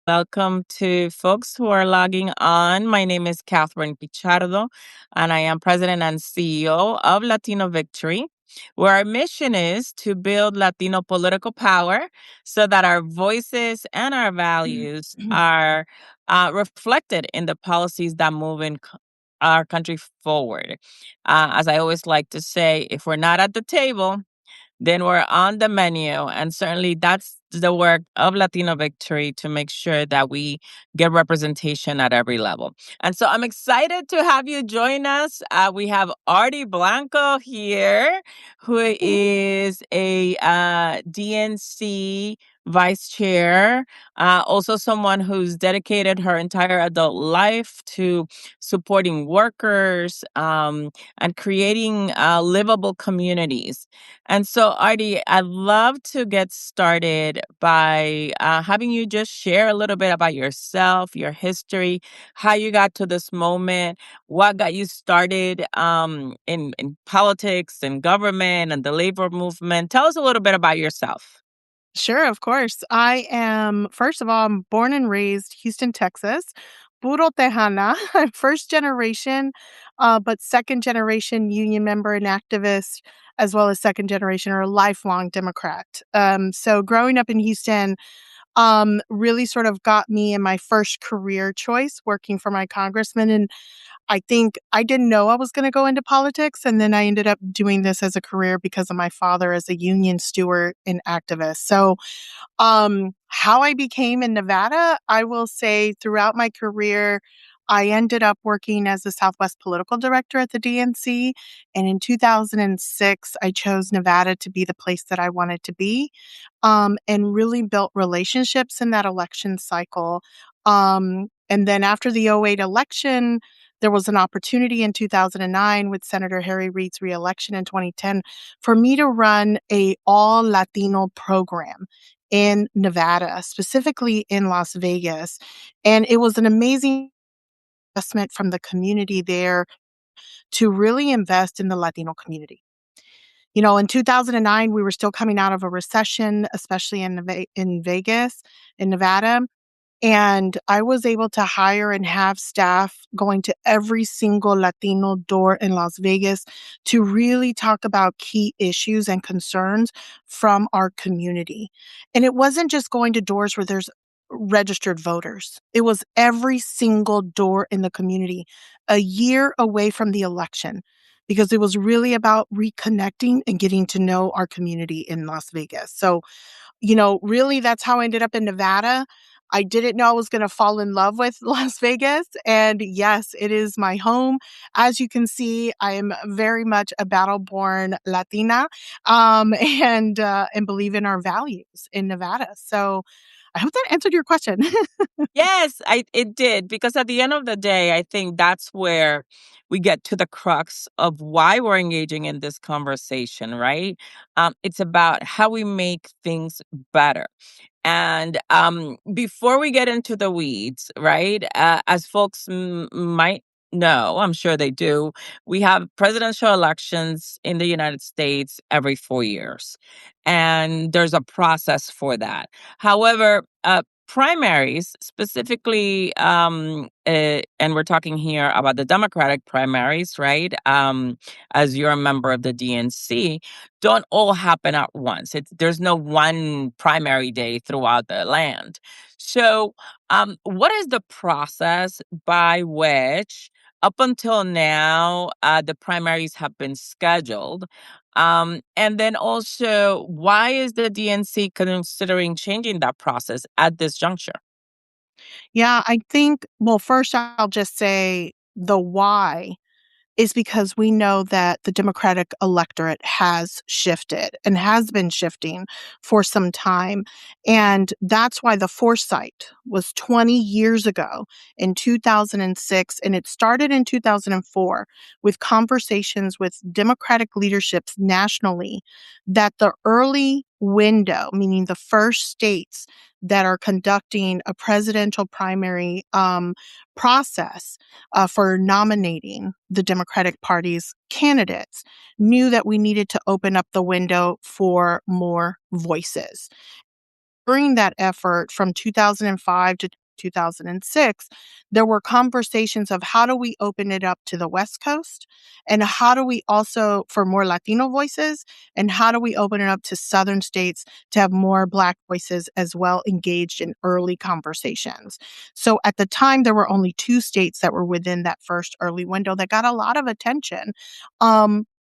Welcome to folks who are logging on. My name is Catherine Pichardo, and I am President and CEO of Latino Victory, where our mission is to build Latino political power so that our voices and our values are reflected in the policies that move our country forward. As I always like to say, if we're not at the table, then we're on the menu. And certainly that's the work of Latino Victory to make sure that we get representation at every level. And so I'm excited to have you join us. We have Artie Blanco here, who is a DNC vice chair, also someone who's dedicated her entire adult life to supporting workers and creating livable communities. And so, Artie, I'd love to get started by having you just share a little bit about yourself, your history, how you got to this moment, what got you started in politics and government and the labor movement. Tell us a little bit about yourself. Sure, of course. I am, first of all, I'm born and raised Houston, Texas. Puro Tejana. I'm first generation, but second generation union member and activist, as well as second generation or a lifelong Democrat. So growing up in Houston really sort of got me in my first career choice working for my congressman. And I think I didn't know I was going to go into politics. And then I ended up doing this as a career because of my father as a union steward and activist. So how I became in Nevada, I will say throughout my career, I ended up working as the Southwest political director at the DNC. And in 2006, I chose Nevada to be the place that I wanted to be, and really built relationships in that election cycle. And then after the '08 election, there was an opportunity in 2009 with Senator Harry Reid's reelection in 2010 for me to run a all Latino program in Nevada, specifically in Las Vegas. And it was an amazing investment from the community there to really invest in the Latino community. You know, in 2009, we were still coming out of a recession, especially in Vegas, in Nevada. And I was able to hire and have staff going to every single Latino door in Las Vegas to really talk about key issues and concerns from our community. And it wasn't just going to doors where there's registered voters. It was every single door in the community a year away from the election because it was really about reconnecting and getting to know our community in Las Vegas. So really that's how I ended up in Nevada. I didn't know I was going to fall in love with Las Vegas. And yes, it is my home. As you can see, I am very much a battle-born Latina, and believe in our values in Nevada. So I hope that answered your question. Yes, it did, because at the end of the day, I think that's where we get to the crux of why we're engaging in this conversation, right? It's about how we make things better. And before we get into the weeds, right, as folks might know, I'm sure they do, we have presidential elections in the United States every 4 years. And there's a process for that. However, primaries, specifically, and we're talking here about the Democratic primaries, right? As you're a member of the DNC, don't all happen at once. There's no one primary day throughout the land. So, what is the process by which, up until now, the primaries have been scheduled? And then also, why is the DNC considering changing that process at this juncture? Yeah, I think, well, first I'll just say the why is because we know that the Democratic electorate has shifted and has been shifting for some time. And that's why the foresight was 20 years ago in 2006. And it started in 2004 with conversations with Democratic leaderships nationally that the early window, meaning the first states that are conducting a presidential primary process for nominating the Democratic Party's candidates, knew that we needed to open up the window for more voices. during that effort from 2005 to 2006, there were conversations of how do we open it up to the West Coast and how do we also for more Latino voices and how do we open it up to Southern states to have more Black voices as well engaged in early conversations. So at the time, there were only two states that were within that first early window that got a lot of attention.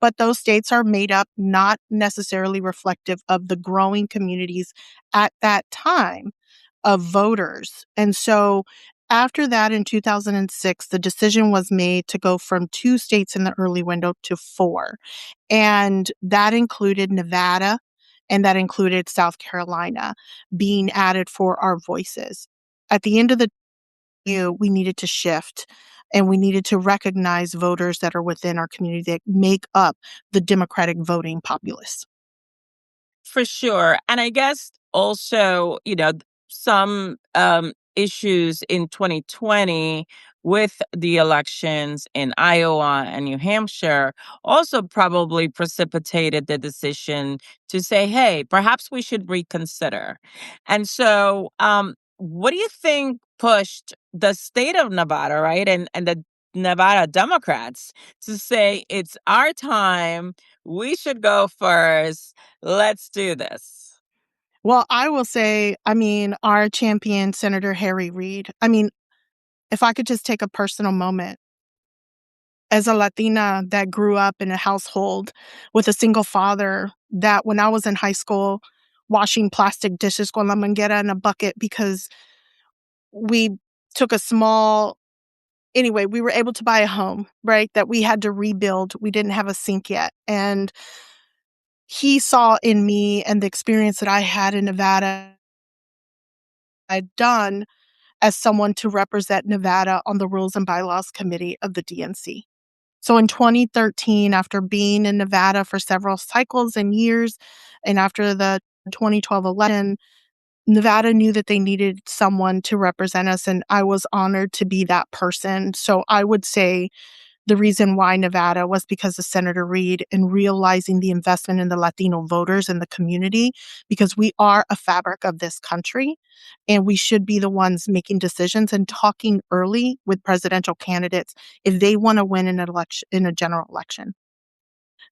But those states are made up not necessarily reflective of the growing communities at that time of voters. And so after that in 2006, the decision was made to go from two states in the early window to four. And that included Nevada and that included South Carolina being added for our voices. At the end of the we needed to shift and we needed to recognize voters that are within our community that make up the Democratic voting populace. For sure. And I guess also, some issues in 2020 with the elections in Iowa and New Hampshire also probably precipitated the decision to say, hey, perhaps we should reconsider. And so, what do you think pushed the state of Nevada, right? And the Nevada Democrats to say it's our time, we should go first. Let's do this. Well, I will say, our champion, Senator Harry Reid. If I could just take a personal moment, as a Latina that grew up in a household with a single father, that when I was in high school, washing plastic dishes con la manguera in a bucket because we took a small anyway, we were able to buy a home, right? That we had to rebuild. We didn't have a sink yet. And he saw in me and the experience that I had in Nevada, I'd done as someone to represent Nevada on the Rules and Bylaws Committee of the DNC. So in 2013, after being in Nevada for several cycles and years, and after the 2012 election, Nevada knew that they needed someone to represent us, and I was honored to be that person. So I would say the reason why Nevada was because of Senator Reid and realizing the investment in the Latino voters and the community, because we are a fabric of this country and we should be the ones making decisions and talking early with presidential candidates if they want to win an election in a general election.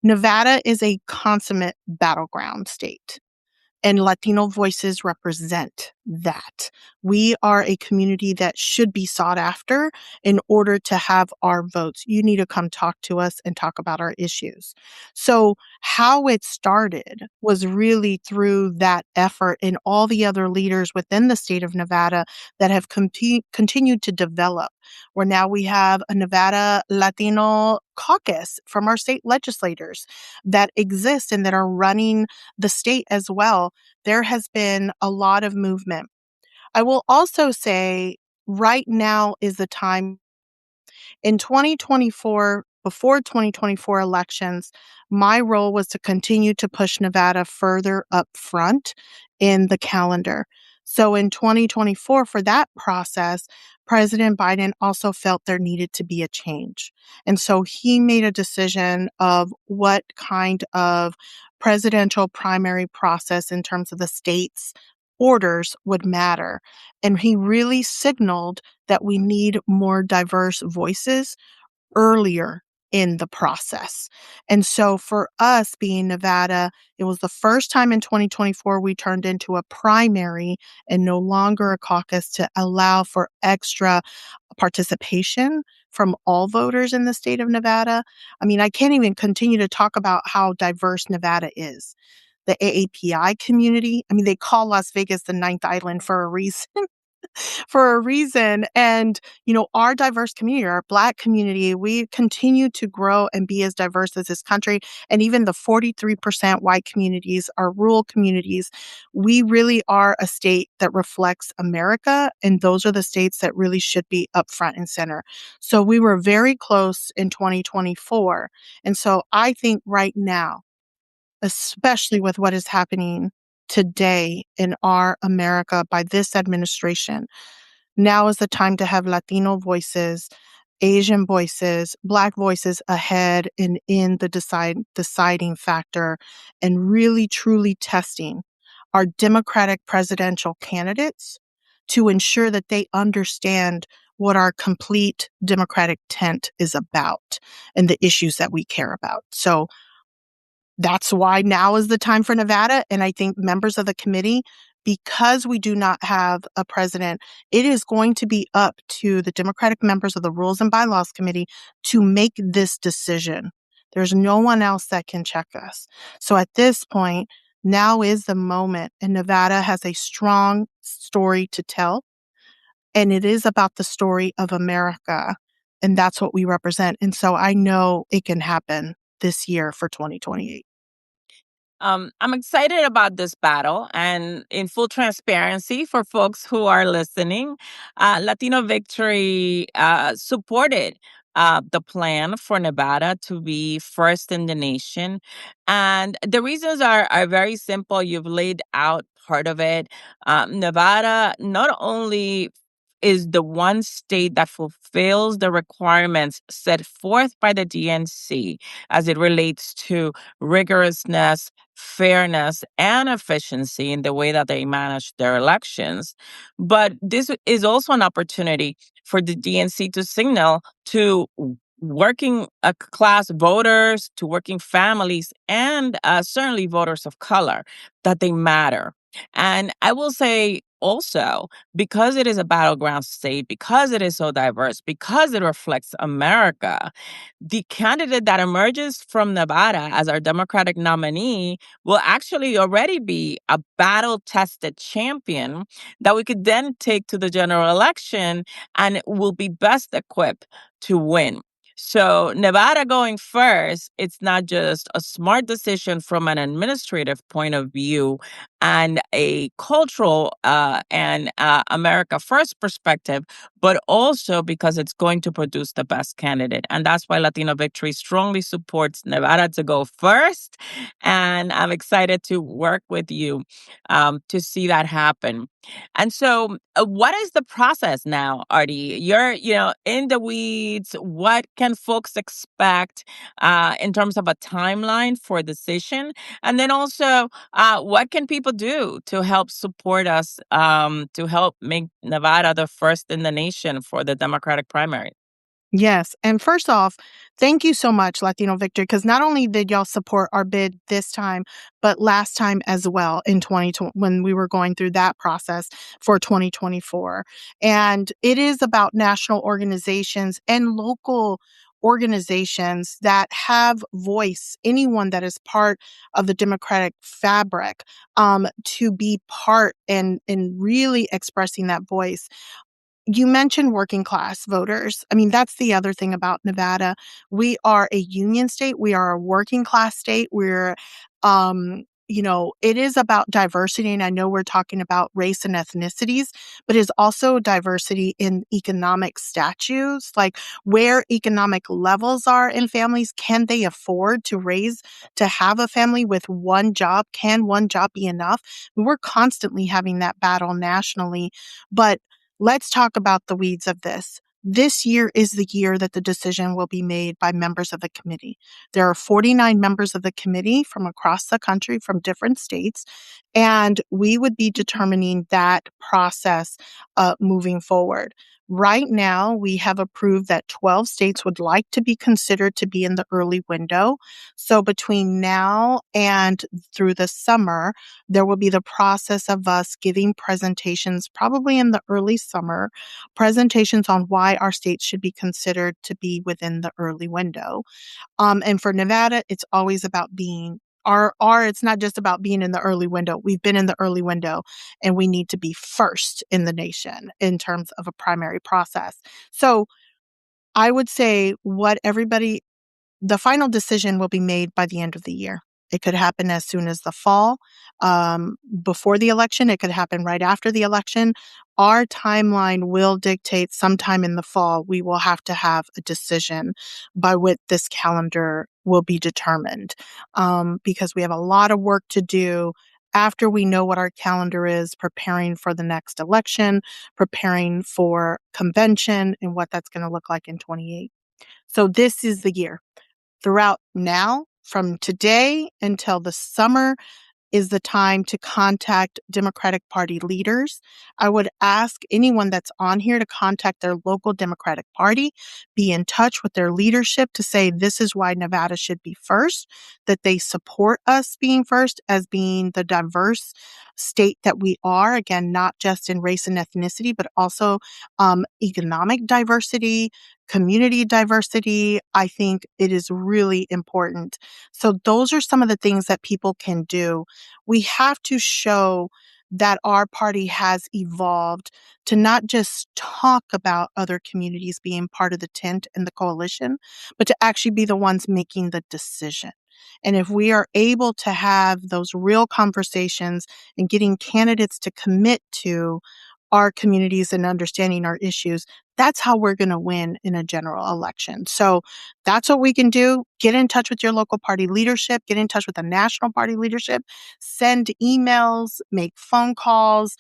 Nevada is a consummate battleground state. And Latino voices represent that. We are a community that should be sought after in order to have our votes. You need to come talk to us and talk about our issues. So, how it started was really through that effort and all the other leaders within the state of Nevada that have continued to develop. Where now we have a Nevada Latino caucus from our state legislators that exist and that are running the state as well. There has been a lot of movement. I will also say right now is the time in 2024, before 2024 elections, my role was to continue to push Nevada further up front in the calendar. So in 2024, for that process, President Biden also felt there needed to be a change. And so he made a decision of what kind of presidential primary process in terms of the state's orders would matter. And he really signaled that we need more diverse voices earlier in the process. And so for us being Nevada, it was the first time in 2024 we turned into a primary and no longer a caucus to allow for extra participation from all voters in the state of Nevada. I can't even continue to talk about how diverse Nevada is. The AAPI community, they call Las Vegas the ninth island for a reason. For a reason. And, our diverse community, our Black community, we continue to grow and be as diverse as this country. And even the 43% white communities, our rural communities, we really are a state that reflects America. And those are the states that really should be up front and center. So we were very close in 2024. And so I think right now, especially with what is happening today in our America by this administration, now is the time to have Latino voices, Asian voices, Black voices ahead and in the deciding factor and really truly testing our Democratic presidential candidates to ensure that they understand what our complete Democratic tent is about and the issues that we care about. So that's why now is the time for Nevada. And I think members of the committee, because we do not have a president, it is going to be up to the Democratic members of the Rules and Bylaws Committee to make this decision. There's no one else that can check us. So at this point, now is the moment, and Nevada has a strong story to tell. And it is about the story of America. And that's what we represent. And so I know it can happen this year for 2028. I'm excited about this battle, and in full transparency for folks who are listening, Latino Victory supported the plan for Nevada to be first in the nation. And the reasons are very simple. You've laid out part of it. Nevada not only is the one state that fulfills the requirements set forth by the DNC as it relates to rigorousness, fairness, and efficiency in the way that they manage their elections. But this is also an opportunity for the DNC to signal to working class voters, to working families, and certainly voters of color that they matter. And I will say also, because it is a battleground state, because it is so diverse, because it reflects America, the candidate that emerges from Nevada as our Democratic nominee will actually already be a battle tested champion that we could then take to the general election and will be best equipped to win. So, Nevada going first, it's not just a smart decision from an administrative point of view and a cultural and America First perspective, but also because it's going to produce the best candidate. And that's why Latino Victory strongly supports Nevada to go first. And I'm excited to work with you to see that happen. And so, what is the process now, Artie? You're, in the weeds. What can folks expect in terms of a timeline for decision? And then also, what can people do to help support us, to help make Nevada the first in the nation for the Democratic primary? Yes. And first off, thank you so much, Latino Victory, because not only did y'all support our bid this time, but last time as well in 2020 when we were going through that process for 2024. And it is about national organizations and local organizations that have voice, anyone that is part of the democratic fabric, to be part and really expressing that voice. You mentioned working class voters. I mean, that's the other thing about Nevada. We are a union state. We are a working class state. It is about diversity. And I know we're talking about race and ethnicities, but it's also diversity in economic statutes, like where economic levels are in families. Can they afford to have a family with one job? Can one job be enough? We're constantly having that battle nationally, but let's talk about the weeds of this. This year is the year that the decision will be made by members of the committee. There are 49 members of the committee from across the country, from different states, and we would be determining that process moving forward. Right now, we have approved that 12 states would like to be considered to be in the early window. So between now and through the summer, there will be the process of us giving presentations, probably in the early summer, presentations on why our states should be considered to be within the early window. And for Nevada, it's always about being it's not just about being in the early window. We've been in the early window and we need to be first in the nation in terms of a primary process. So I would say the final decision will be made by the end of the year. It could happen as soon as the fall, before the election. It could happen right after the election. Our timeline will dictate sometime in the fall. We will have to have a decision by which this calendar will be determined, because we have a lot of work to do after we know what our calendar is, preparing for the next election, preparing for convention and what that's going to look like in 28. So this is the year. Throughout now, from today until the summer, is the time to contact Democratic Party leaders. I would ask anyone that's on here to contact their local Democratic Party, be in touch with their leadership to say this is why Nevada should be first, that they support us being first as being the diverse state that we are. Again, not just in race and ethnicity, but also economic diversity, community diversity. I think it is really important. So those are some of the things that people can do. We have to show that our party has evolved to not just talk about other communities being part of the tent and the coalition, but to actually be the ones making the decision. And if we are able to have those real conversations and getting candidates to commit to our communities and understanding our issues, that's how we're going to win in a general election. So that's what we can do. Get in touch with your local party leadership, get in touch with the national party leadership, send emails, make phone calls,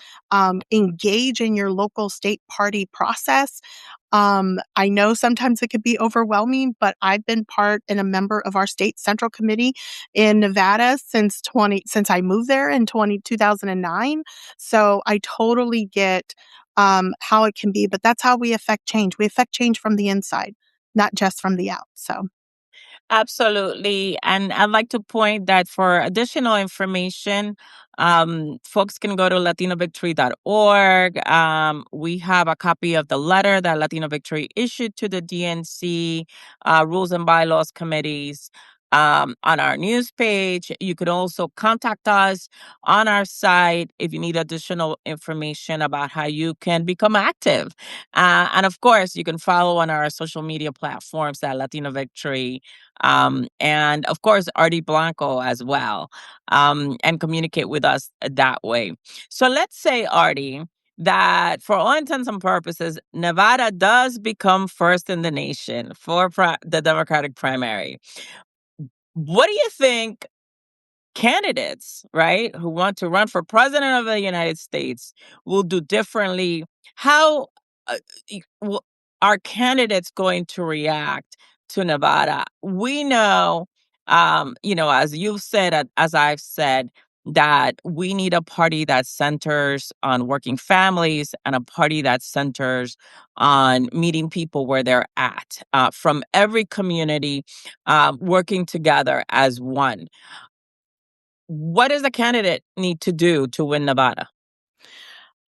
engage in your local state party process. I know sometimes it could be overwhelming, but I've been part and a member of our state central committee in Nevada since I moved there in 2009. So I totally get how it can be, but that's how we affect change. We affect change from the inside, not just from the out. So Absolutely. And I'd like to point that for additional information, folks can go to latinovictory.org. We have a copy of the letter that Latino Victory issued to the DNC Rules and Bylaws committees on our news page. You could also contact us on our site if you need additional information about how you can become active. And of course, you can follow on our social media platforms at Latino Victory, and of course Artie Blanco as well, and communicate with us that way. So let's say, Artie, that for all intents and purposes, Nevada does become first in the nation for the Democratic primary. What do you think candidates, right, who want to run for president of the United States will do differently? How are candidates going to react to Nevada? We know, as you've said, as I've said, that we need a party that centers on working families and a party that centers on meeting people where they're at, from every community, working together as one. What does a candidate need to do to win Nevada?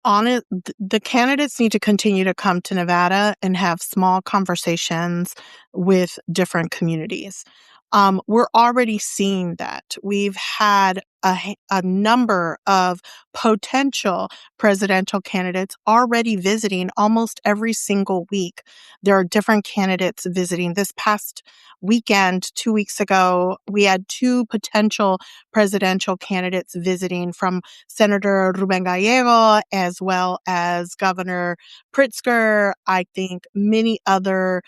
the candidates need to continue to come to Nevada and have small conversations with different communities. We're already seeing that. We've had a number of potential presidential candidates already visiting almost every single week. There are different candidates visiting. This past weekend, 2 weeks ago, we had two potential presidential candidates visiting, from Senator Ruben Gallego as well as Governor Pritzker. I think many other,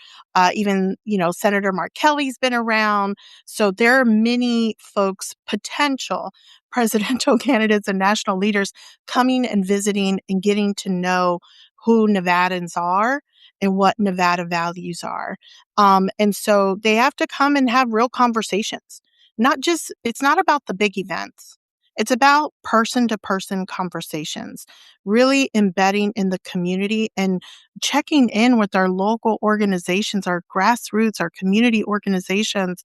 even, Senator Mark Kelly's been around. So there are many folks, potential presidential candidates and national leaders, coming and visiting and getting to know who Nevadans are and what Nevada values are. And so they have to come and have real conversations. It's not about the big events. It's about person to person conversations, really embedding in the community and checking in with our local organizations, our grassroots, our community organizations,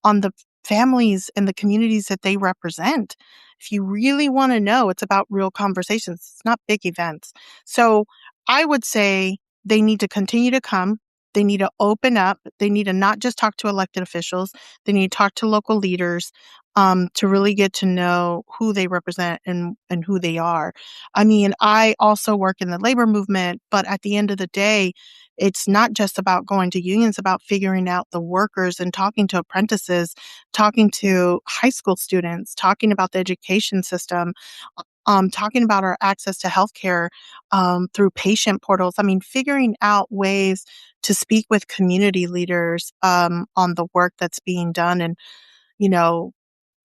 on the families and the communities that they represent. If you really want to know, it's about real conversations. It's not big events. So I would say they need to continue to come. They need to open up. They need to not just talk to elected officials. They need to talk to local leaders, to really get to know who they represent and who they are. I mean, I also work in the labor movement, but at the end of the day, it's not just about going to unions, about figuring out the workers and talking to apprentices, talking to high school students, talking about the education system, talking about our access to healthcare, through patient portals. I mean, figuring out ways to speak with community leaders, on the work that's being done. And, you know,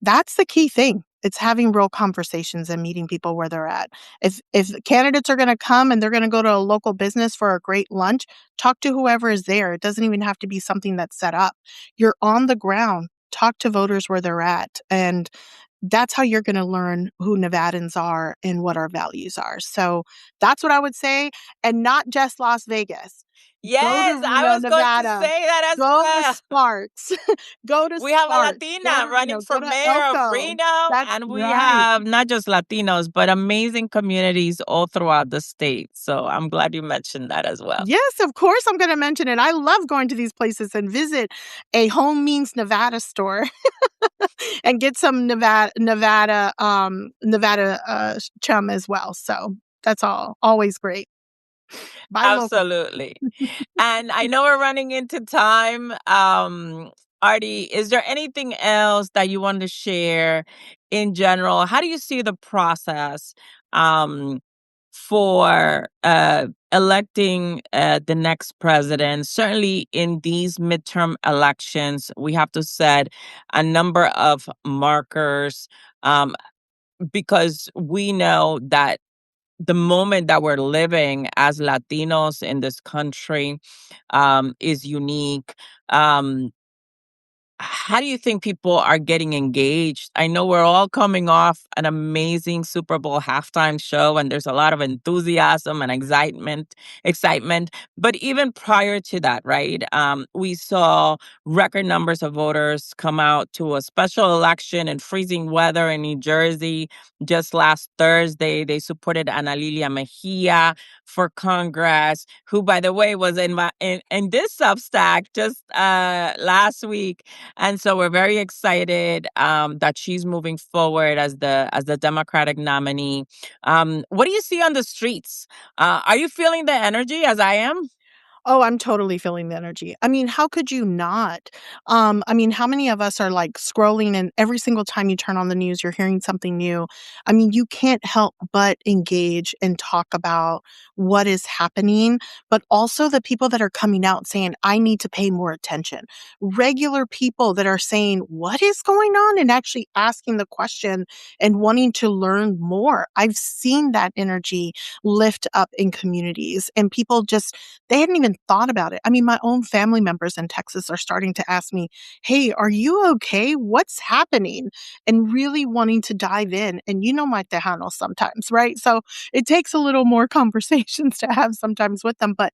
that's the key thing. It's having real conversations and meeting people where they're at. If candidates are gonna come and they're gonna go to a local business for a great lunch, talk to whoever is there. It doesn't even have to be something that's set up. You're on the ground. Talk to voters where they're at. And that's how you're going to learn who Nevadans are and what our values are. So that's what I would say. And not just Las Vegas. Go to Yes, I Reno, was going to Nevada. say that as Go to well. Sparks. Go to We have a Sparks. Go Latina to running Reno. for Go to mayor of Elko. Reno, That's and we right. have not just Latinos, but amazing communities all throughout the state. So I'm glad you mentioned that as well. Yes, of course I'm going to mention it. I love going to these places and visit a Home Means Nevada store and get some Nevada chum as well. So that's all always great. Buy local. Absolutely. And I know we're running into time. Artie, is there anything else that you want to share in general? How do you see the process um, for electing the next president? Certainly, in these midterm elections, we have to set a number of markers because we know that the moment that we're living as Latinos in this country is unique. Um, how do you think people are getting engaged? I know we're all coming off an amazing Super Bowl halftime show, and there's a lot of enthusiasm and excitement. But even prior to that, right? We saw record numbers of voters come out to a special election in freezing weather in New Jersey just last Thursday. They supported Ana Lilia Mejia for Congress, who, by the way, was in this Substack just last week, and so we're very excited that she's moving forward as the Democratic nominee. What do you see on the streets? Are you feeling the energy as I am? Oh, I'm totally feeling the energy. I mean, how could you not? I mean, how many of us are like scrolling and every single time you turn on the news, you're hearing something new? I mean, you can't help but engage and talk about what is happening, but also the people that are coming out saying, I need to pay more attention. Regular people that are saying, what is going on? And actually asking the question and wanting to learn more. I've seen that energy lift up in communities and people just they hadn't even thought about it. I mean, my own family members in Texas are starting to ask me, "Hey, are you okay? What's happening?" And really wanting to dive in. And you know my Tejanos sometimes, right? So it takes a little more conversations to have sometimes with them. But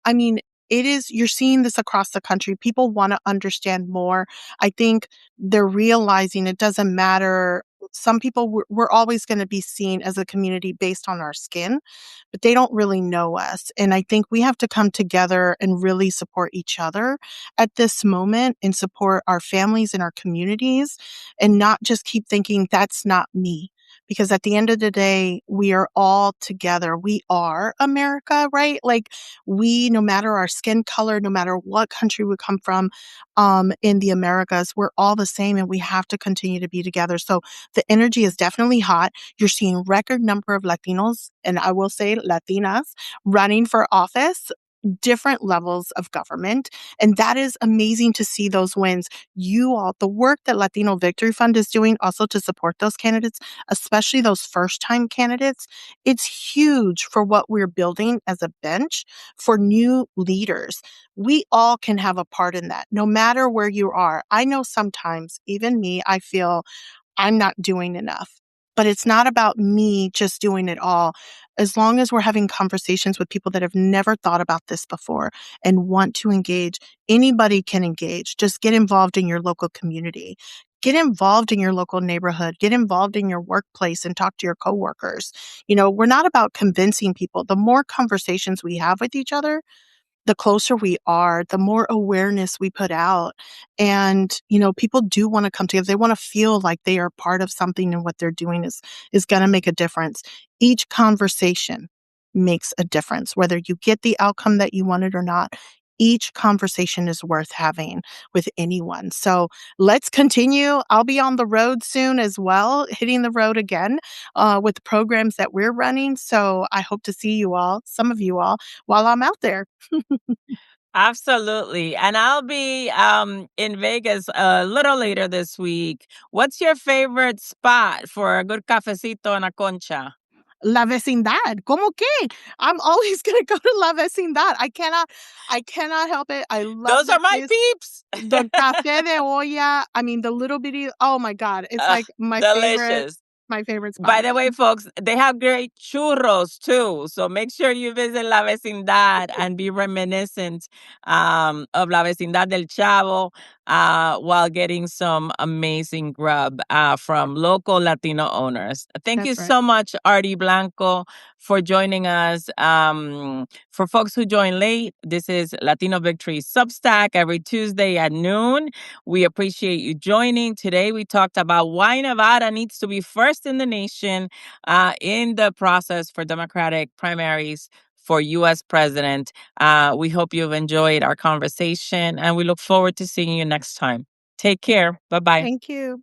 I mean, you're seeing this across the country. People want to understand more. I think they're realizing it doesn't matter. Some people, we're always going to be seen as a community based on our skin, but they don't really know us. And I think we have to come together and really support each other at this moment and support our families and our communities and not just keep thinking that's not me. Because at the end of the day, we are all together. We are America, right? Like no matter our skin color, no matter what country we come from, in the Americas, we're all the same and we have to continue to be together. So the energy is definitely hot. You're seeing record number of Latinos, and I will say Latinas, running for office, different levels of government. And that is amazing to see those wins. You all, the work that Latino Victory Fund is doing also to support those candidates, especially those first time candidates, it's huge for what we're building as a bench for new leaders. We all can have a part in that, no matter where you are. I know sometimes, even me, I feel I'm not doing enough. But it's not about me just doing it all. As long as we're having conversations with people that have never thought about this before and want to engage, anybody can engage. Just get involved in your local community. Get involved in your local neighborhood. Get involved in your workplace and talk to your coworkers. We're not about convincing people. The more conversations we have with each other, the closer we are, the more awareness we put out. And, people do want to come together. They want to feel like they are part of something and what they're doing is going to make a difference. Each conversation makes a difference, whether you get the outcome that you wanted or not. Each conversation is worth having with anyone. So let's continue. I'll be on the road soon as well, hitting the road again with the programs that we're running. So I hope to see you all, some of you all, while I'm out there. Absolutely. And I'll be in Vegas a little later this week. What's your favorite spot for a good cafecito and a concha? La Vecindad. ¿Cómo qué? I'm always gonna go to La Vecindad. I cannot help it. I love Those the are my place. peeps. The café de olla, I mean, the little bitty, oh my god, it's Ugh, like delicious. my favorite By spot. the way, folks, they have great churros too. So make sure you visit La Vecindad and be reminiscent of La Vecindad del Chavo while getting some amazing grub from local Latino owners. Thank you That's right. so much, Artie Blanco, for joining us. For folks who join late, this is Latino Victory Substack every Tuesday at noon. We appreciate you joining. Today, we talked about why Nevada needs to be first in the nation in the process for Democratic primaries for U.S. president. We hope you've enjoyed our conversation, and we look forward to seeing you next time. Take care. Bye bye. Thank you.